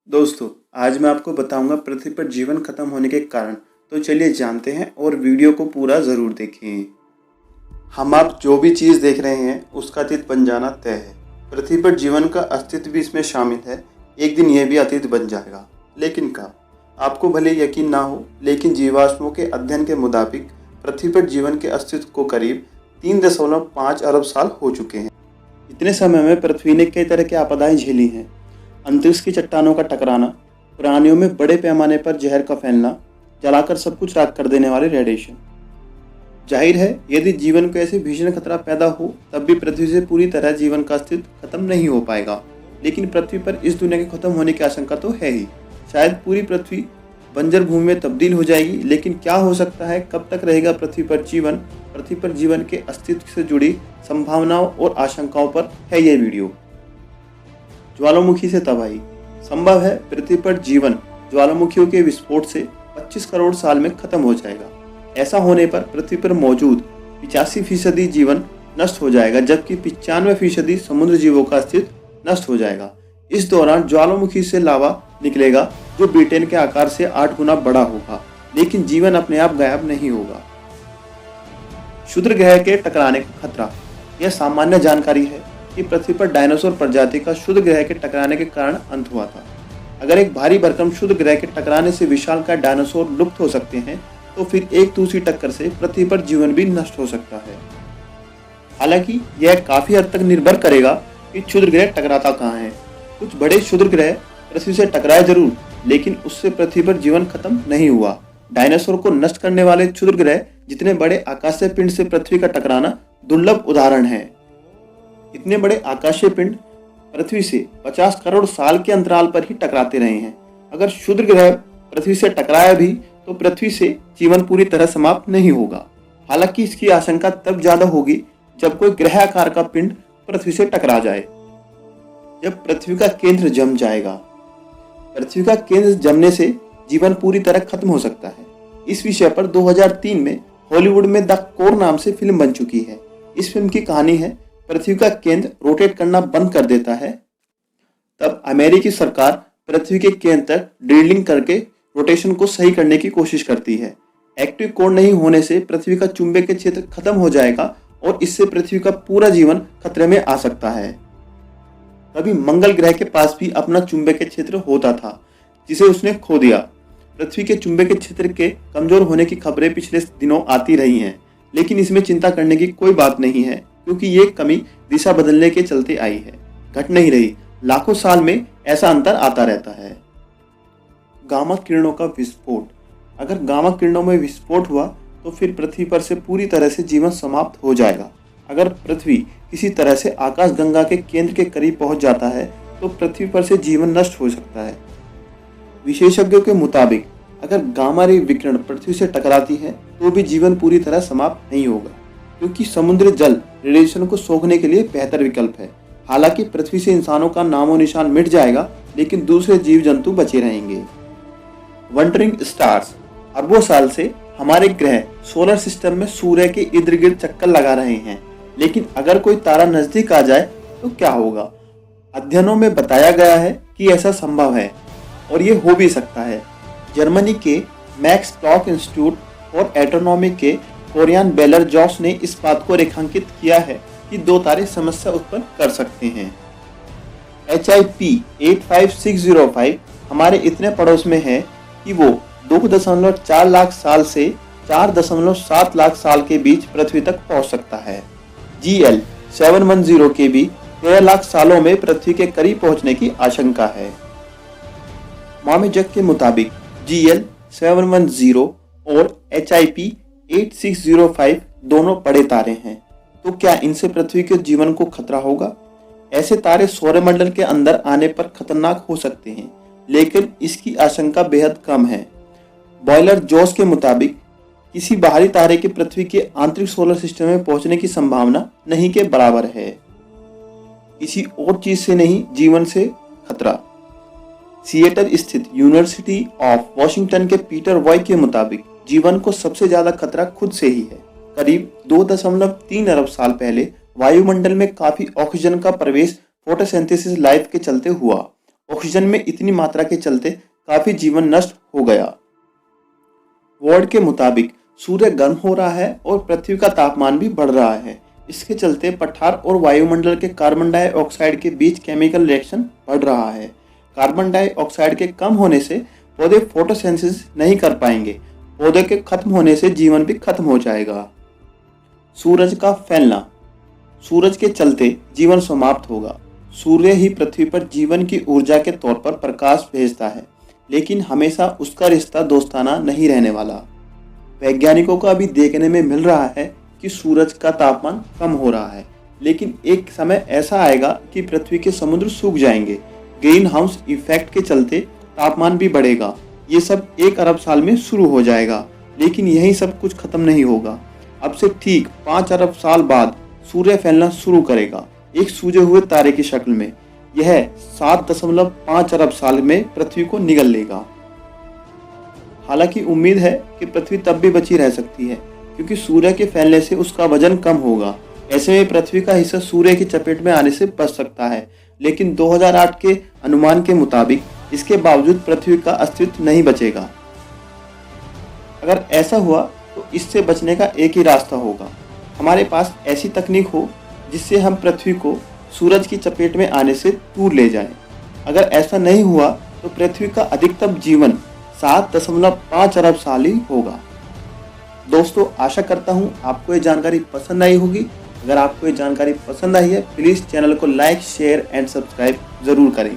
दोस्तों, आज मैं आपको बताऊंगा पृथ्वी पर जीवन खत्म होने के कारण। तो चलिए जानते हैं और वीडियो को पूरा ज़रूर देखें। हम आप जो भी चीज़ देख रहे हैं उसका अतीत बन जाना तय है। पृथ्वी पर जीवन का अस्तित्व भी इसमें शामिल है। एक दिन यह भी अतीत बन जाएगा, लेकिन कब? आपको भले यकीन ना हो, लेकिन जीवाश्मों के अध्ययन के मुताबिक पृथ्वी पर जीवन के अस्तित्व को करीब 3.5 अरब साल हो चुके हैं। इतने समय में पृथ्वी ने कई तरह की आपदाएं झेली हैं। अंतरिक्ष की चट्टानों का टकराना, प्राणियों में बड़े पैमाने पर जहर का फैलना, जलाकर सब कुछ राख कर देने वाले रेडिएशन। जाहिर है, यदि जीवन को ऐसे भीषण खतरा पैदा हो तब भी पृथ्वी से पूरी तरह जीवन का अस्तित्व खत्म नहीं हो पाएगा। लेकिन पृथ्वी पर इस दुनिया के खत्म होने की आशंका तो है ही। शायद पूरी पृथ्वी बंजर भूमि में तब्दील हो जाएगी, लेकिन क्या हो सकता है, कब तक रहेगा पृथ्वी पर जीवन? पृथ्वी पर जीवन के अस्तित्व से जुड़ी संभावनाओं और आशंकाओं पर है यह वीडियो। ज्वालामुखी से तबाही। संभव है पृथ्वी पर जीवन ज्वालामुखियों के विस्फोट से 25 करोड़ साल में खत्म हो जाएगा। ऐसा होने पर पृथ्वी पर मौजूद 85% जीवन नष्ट हो जाएगा, जबकि 95% समुद्र जीवों का अस्तित्व नष्ट हो जाएगा। इस दौरान ज्वालामुखी से लावा निकलेगा जो ब्रिटेन के आकार से 8 गुना बड़ा होगा, लेकिन जीवन अपने आप गायब नहीं होगा। क्षुद्र ग्रह के टकराने का खतरा। यह सामान्य जानकारी है कि पृथ्वी पर डायनासोर प्रजाति का क्षुद्र ग्रह के टकराने के कारण अंत हुआ था। अगर एक भारी भरकम क्षुद्र ग्रह के टकराने से विशालकाय डायनासोर लुप्त हो सकते हैं, तो फिर एक दूसरी टक्कर से पृथ्वी पर जीवन भी नष्ट हो सकता है। हालांकि यह काफी हद तक निर्भर करेगा कि क्षुद्र ग्रह टकराता कहाँ है। कुछ बड़े क्षुद्र ग्रह पृथ्वी से टकराए जरूर, लेकिन उससे पृथ्वी पर जीवन खत्म नहीं हुआ। डायनासोर को नष्ट करने वाले क्षुद्र ग्रह जितने बड़े आकाशीय पिंड से पृथ्वी का टकराना दुर्लभ उदाहरण है। इतने बड़े आकाशीय पिंड पृथ्वी से 50 करोड़ साल के अंतराल पर ही टकराते रहे हैं। अगर क्षुद्र ग्रह पृथ्वी से टकराया भी तो पृथ्वी से जीवन पूरी तरह समाप्त नहीं होगा। हालांकि इसकी आशंका तब ज्यादा होगी जब कोई ग्रह आकार का पिंड पृथ्वी से टकरा जाए, जब पृथ्वी का केंद्र जम जाएगा। पृथ्वी का केंद्र जमने से जीवन पूरी तरह खत्म हो सकता है। इस विषय पर 2003 में हॉलीवुड में द कोर नाम से फिल्म बन चुकी है। इस फिल्म की कहानी है, पृथ्वी का केंद्र रोटेट करना बंद कर देता है, तब अमेरिकी सरकार पृथ्वी के केंद्र तक ड्रिलिंग करके रोटेशन को सही करने की कोशिश करती है। एक्टिव कोर नहीं होने से पृथ्वी का चुंबकीय क्षेत्र खत्म हो जाएगा और इससे पृथ्वी का पूरा जीवन खतरे में आ सकता है। तभी मंगल ग्रह के पास भी अपना चुंबकीय क्षेत्र होता था, जिसे उसने खो दिया। पृथ्वी के चुंबकीय क्षेत्र के कमजोर होने की खबरें पिछले दिनों आती रही हैं, लेकिन इसमें चिंता करने की कोई बात नहीं है, क्योंकि ये कमी दिशा बदलने के चलते आई है, घट नहीं रही। लाखों साल में ऐसा अंतर आता रहता है। गामा किरणों का विस्फोट। अगर गामा किरणों में विस्फोट हुआ तो फिर पृथ्वी पर से पूरी तरह से जीवन समाप्त हो जाएगा। अगर पृथ्वी किसी तरह से आकाशगंगा के केंद्र के करीब पहुंच जाता है तो पृथ्वी पर से जीवन नष्ट हो सकता है। विशेषज्ञों के मुताबिक अगर गामा रे विकिरण पृथ्वी से टकराती है तो भी जीवन पूरी तरह समाप्त नहीं होगा, क्योंकि समुद्र जल रेडिएशन को सोखने के लिए बेहतर विकल्प है। हालांकि पृथ्वी से इंसानों का नामो निशान मिट जाएगा, लेकिन दूसरे जीव जंतु बचे रहेंगे। Wondering stars. अरबों साल से हमारे ग्रह सोलर सिस्टम में सूर्य के इर्द गिर्द चक्कर लगा रहे हैं, लेकिन अगर कोई तारा नजदीक आ जाए तो क्या होगा? अध्ययनों में बताया गया है कि ऐसा संभव है और ये हो भी सकता है। जर्मनी के मैक्स प्लॉक इंस्टीट्यूट फॉर एस्ट्रोनॉमी के फ्लोरियन बेलर-जॉस ने इस बात को रेखांकित किया है कि 2 तारे समस्या उत्पन्न कर सकते हैं। HIP 85605 हमारे इतने पड़ोस में है कि वो 2.4 लाख साल से 4.7 लाख साल के बीच पृथ्वी तक पहुंच सकता है। GL 710 के भी 13 लाख सालों में पृथ्वी के करीब पहुंचने की आशंका है। मामेजक के मुताबिक GL 710 और HIP 8605 दोनों बड़े तारे हैं, तो क्या इनसे पृथ्वी के जीवन को खतरा होगा? ऐसे तारे सौरमंडल के अंदर आने पर खतरनाक हो सकते हैं, लेकिन इसकी आशंका बेहद कम है। बॉयलर जोस के मुताबिक किसी बाहरी तारे के पृथ्वी के आंतरिक सोलर सिस्टम में पहुंचने की संभावना नहीं के बराबर है। किसी और चीज से नहीं, जीवन से खतरा। सिएटल स्थित यूनिवर्सिटी ऑफ वॉशिंगटन के पीटर वॉय के मुताबिक जीवन को सबसे ज्यादा खतरा खुद से ही है। करीब 2.3 अरब साल पहले वायुमंडल में काफी ऑक्सीजन का प्रवेश फोटोसिंथेसिस लाइफ के चलते हुआ ऑक्सीजन में इतनी मात्रा के चलते काफी जीवन नष्ट हो गया। वार्ड के मुताबिक सूर्य गर्म हो रहा है और पृथ्वी का तापमान भी बढ़ रहा है। इसके चलते पठार और वायुमंडल के कार्बन डाइऑक्साइड के बीच केमिकल रिएक्शन बढ़ रहा है। कार्बन डाइऑक्साइड के कम होने से पौधे फोटोसिंथेसिस नहीं कर पाएंगे। पौधे के खत्म होने से जीवन भी खत्म हो जाएगा। सूरज का फैलना, सूरज के चलते जीवन समाप्त होगा। सूर्य ही पृथ्वी पर जीवन की ऊर्जा के तौर पर प्रकाश भेजता है, लेकिन हमेशा उसका रिश्ता दोस्ताना नहीं रहने वाला। वैज्ञानिकों को अभी देखने में मिल रहा है कि सूरज का तापमान कम हो रहा है, लेकिन एक समय ऐसा आएगा कि पृथ्वी के समुद्र सूख जाएंगे। ग्रीन हाउस इफेक्ट के चलते तापमान भी बढ़ेगा। ये सब 1 अरब साल में शुरू हो जाएगा, लेकिन यही सब कुछ खत्म नहीं होगा। अब से ठीक 5 अरब साल बाद सूर्य फैलना शुरू करेगा, एक सूजे हुए तारे की शक्ल में। यह 7.5 अरब साल में पृथ्वी को निगल लेगा। हालांकि उम्मीद है कि पृथ्वी तब भी बची रह सकती है, क्योंकि सूर्य के फैलने से उसका वजन कम होगा। ऐसे में पृथ्वी का हिस्सा सूर्य की चपेट में आने से बच सकता है, लेकिन 2008 के अनुमान के मुताबिक इसके बावजूद पृथ्वी का अस्तित्व नहीं बचेगा। अगर ऐसा हुआ तो इससे बचने का एक ही रास्ता होगा, हमारे पास ऐसी तकनीक हो जिससे हम पृथ्वी को सूरज की चपेट में आने से दूर ले जाएं। अगर ऐसा नहीं हुआ तो पृथ्वी का अधिकतम जीवन 7.5 अरब साल ही होगा। दोस्तों, आशा करता हूँ आपको ये जानकारी पसंद आई होगी। अगर आपको ये जानकारी पसंद आई है, प्लीज़ चैनल को लाइक, शेयर एंड सब्सक्राइब ज़रूर करें।